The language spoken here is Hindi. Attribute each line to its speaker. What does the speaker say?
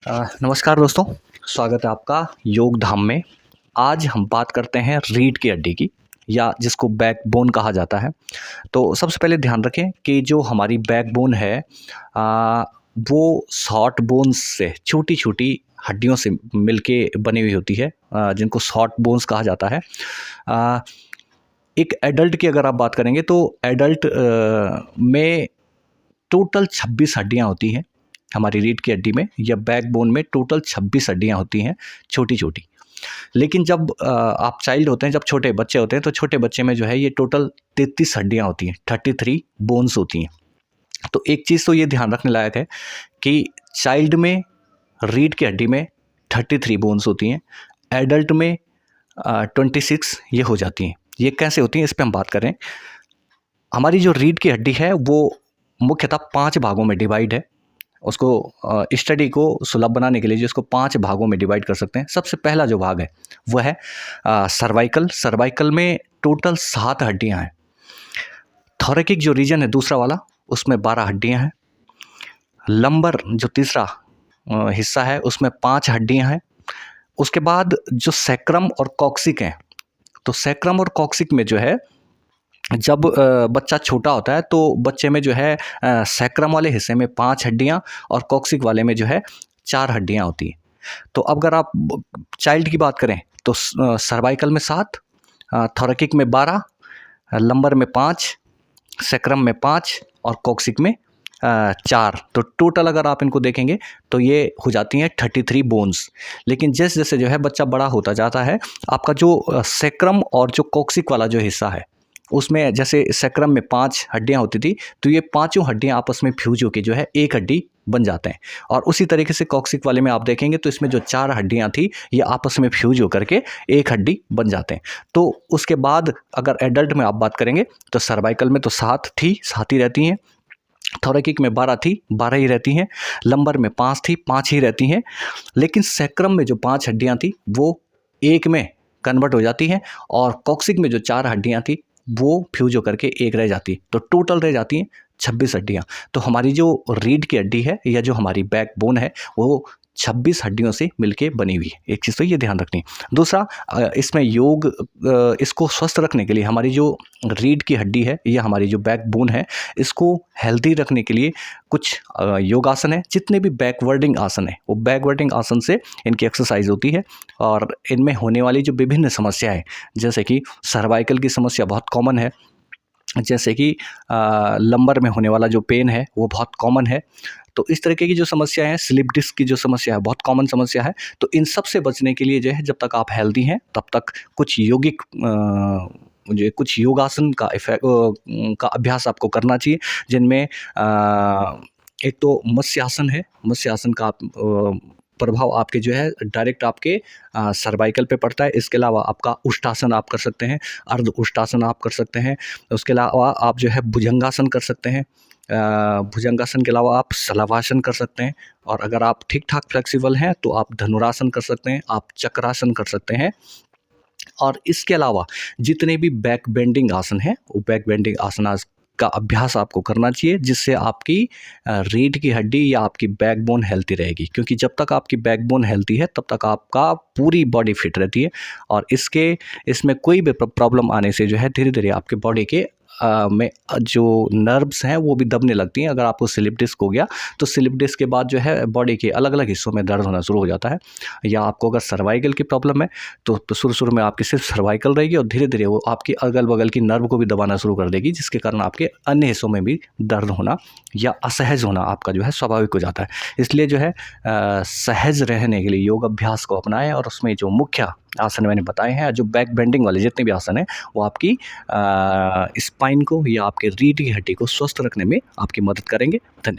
Speaker 1: नमस्कार दोस्तों, स्वागत है आपका योग धाम में। आज हम बात करते हैं रीढ़ की हड्डी की, या जिसको बैकबोन कहा जाता है। तो सबसे पहले ध्यान रखें कि जो हमारी बैकबोन है आ, वो शॉर्ट बोन्स से, छोटी-छोटी हड्डियों से मिलके बनी हुई होती है, जिनको शॉर्ट बोन्स कहा जाता है। आ, एक एडल्ट की अगर आप बात करेंगे तो एडल्ट में टोटल 26 हड्डियाँ होती हैं। हमारी रीढ़ की हड्डी में या बैकबोन में टोटल 26 हड्डियाँ होती हैं, छोटी-छोटी। लेकिन जब आप चाइल्ड होते हैं, जब छोटे बच्चे होते हैं, तो छोटे बच्चे में जो है ये टोटल 33 हड्डियाँ होती हैं, 33 बोन्स होती हैं। तो एक चीज़ तो ये ध्यान रखने लायक है कि चाइल्ड में रीढ़ की हड्डी में 33 बोन्स होती हैं, एडल्ट में 26 ये हो जाती हैं। ये कैसे होती हैं, इस पे हम बात करें। हमारी जो रीढ़ की हड्डी है वो मुख्यतः 5 भागों में डिवाइड है। उसको स्टडी को सुलभ बनाने के लिए जो इसको 5 भागों में डिवाइड कर सकते हैं। सबसे पहला जो भाग है वो है सर्वाइकल। सर्वाइकल में टोटल 7 हड्डियां हैं। थोरैकिक जो रीजन है दूसरा वाला, उसमें 12 हड्डियां हैं। लंबर जो तीसरा हिस्सा है उसमें 5 हड्डियां हैं। उसके बाद जो सैक्रम और कॉक्सिक हैं, तो सैक्रम और कॉक्सिक में जो है, जब बच्चा छोटा होता है तो बच्चे में जो है सैक्रम वाले हिस्से में 5 हड्डियाँ और कॉक्सिक वाले में जो है 4 हड्डियाँ होती हैं। तो अगर आप चाइल्ड की बात करें तो सर्वाइकल में 7, थोरैकिक में 12, लंबर में 5, सैक्रम में 5 और कॉक्सिक में 4। तो टोटल अगर आप इनको देखेंगे तो ये हो जाती हैं 33 बोन्स। लेकिन जैसे जैसे जो है बच्चा बड़ा होता जाता है, आपका जो सैक्रम और जो कॉक्सिक वाला जो हिस्सा है, उसमें जैसे सैक्रम में 5 हड्डियाँ होती थी, तो ये पाँचों हड्डियाँ आपस में फ्यूज होकर जो है एक हड्डी बन जाते हैं। और उसी तरीके से कॉक्सिक वाले में आप देखेंगे तो इसमें जो 4 हड्डियाँ थी ये आपस में फ्यूज होकर के एक हड्डी बन जाते हैं। तो उसके बाद अगर एडल्ट में आप बात करेंगे तो सर्वाइकल में तो 7 थी, 7 ही रहती हैं। थोरैकिक में 12 थी, 12 ही रहती हैं। लंबर में 5 थी, 5 ही रहती हैं। लेकिन सैक्रम में जो 5 हड्डियाँ थी वो एक में कन्वर्ट हो जाती हैं, और कॉक्सिक में जो 4 हड्डियाँ थी वो फ्यूज होकर के एक रह जाती है। तो टोटल रह जाती हैं 26 हड्डियाँ। तो हमारी जो रीढ़ की हड्डी है या जो हमारी बैकबोन है वो 26 हड्डियों से मिलके बनी हुई है। एक चीज़ तो ये ध्यान रखनी। दूसरा, इसमें योग इसको स्वस्थ रखने के लिए हमारी जो रीढ़ की हड्डी है या हमारी जो बैकबोन है, इसको हेल्दी रखने के लिए कुछ योगासन है। जितने भी बैकवर्डिंग आसन है वो बैकवर्डिंग आसन से इनकी एक्सरसाइज होती है, और इनमें होने वाली जो विभिन्न समस्याएं, जैसे कि सर्वाइकल की समस्या बहुत कॉमन है, जैसे कि लंबर में होने वाला जो पेन है वो बहुत कॉमन है। तो इस तरीके की जो समस्या है, स्लिप डिस्क की जो समस्या है, बहुत कॉमन समस्या है। तो इन सब से बचने के लिए जो है, जब तक आप हेल्दी हैं तब तक कुछ यौगिक जो कुछ योगासन का का अभ्यास आपको करना चाहिए, जिनमें एक तो मत्स्यासन है। मत्स्यासन का प्रभाव आपके जो है डायरेक्ट आपके सर्वाइकल पे पड़ता है। इसके अलावा आपका उष्टासन आप कर सकते हैं, अर्ध उष्टासन आप कर सकते हैं। उसके अलावा आप जो है भुजंगासन कर सकते हैं। भुजंगासन के अलावा आप शलभासन कर सकते हैं, और अगर आप ठीक ठाक फ्लेक्सिबल हैं तो आप धनुरासन कर सकते हैं, आप चक्रासन कर सकते हैं। और इसके अलावा जितने भी बैक बेंडिंग आसन हैं वो बैक बेंडिंग आसनास का अभ्यास आपको करना चाहिए, जिससे आपकी रीढ़ की हड्डी या आपकी बैकबोन हेल्थी रहेगी। क्योंकि जब तक आपकी बैकबोन हेल्थी है तब तक आपका पूरी बॉडी फिट रहती है, और इसमें कोई भी प्रॉब्लम आने से जो है धीरे धीरे आपके बॉडी के में जो नर्व्स हैं वो भी दबने लगती हैं। अगर आपको स्लिप डिस्क हो गया तो स्लिप डिस्क के बाद जो है बॉडी के अलग अलग हिस्सों में दर्द होना शुरू हो जाता है। या आपको अगर सर्वाइकल की प्रॉब्लम है तो शुरू में आपकी सिर्फ सर्वाइकल रहेगी, और धीरे धीरे वो आपकी अगल बगल की नर्व को भी दबाना शुरू कर देगी, जिसके कारण आपके अन्य हिस्सों में भी दर्द होना या असहज होना आपका जो है स्वाभाविक हो जाता है। इसलिए जो है सहज रहने के लिए योग अभ्यास को अपनाएं, और उसमें जो मुख्य आसन मैंने बताए हैं, जो बैक बेंडिंग वाले जितने भी आसन हैं, वो आपकी स्पाइन को या आपके रीढ़ की हड्डी को स्वस्थ रखने में आपकी मदद करेंगे। धन्यवाद।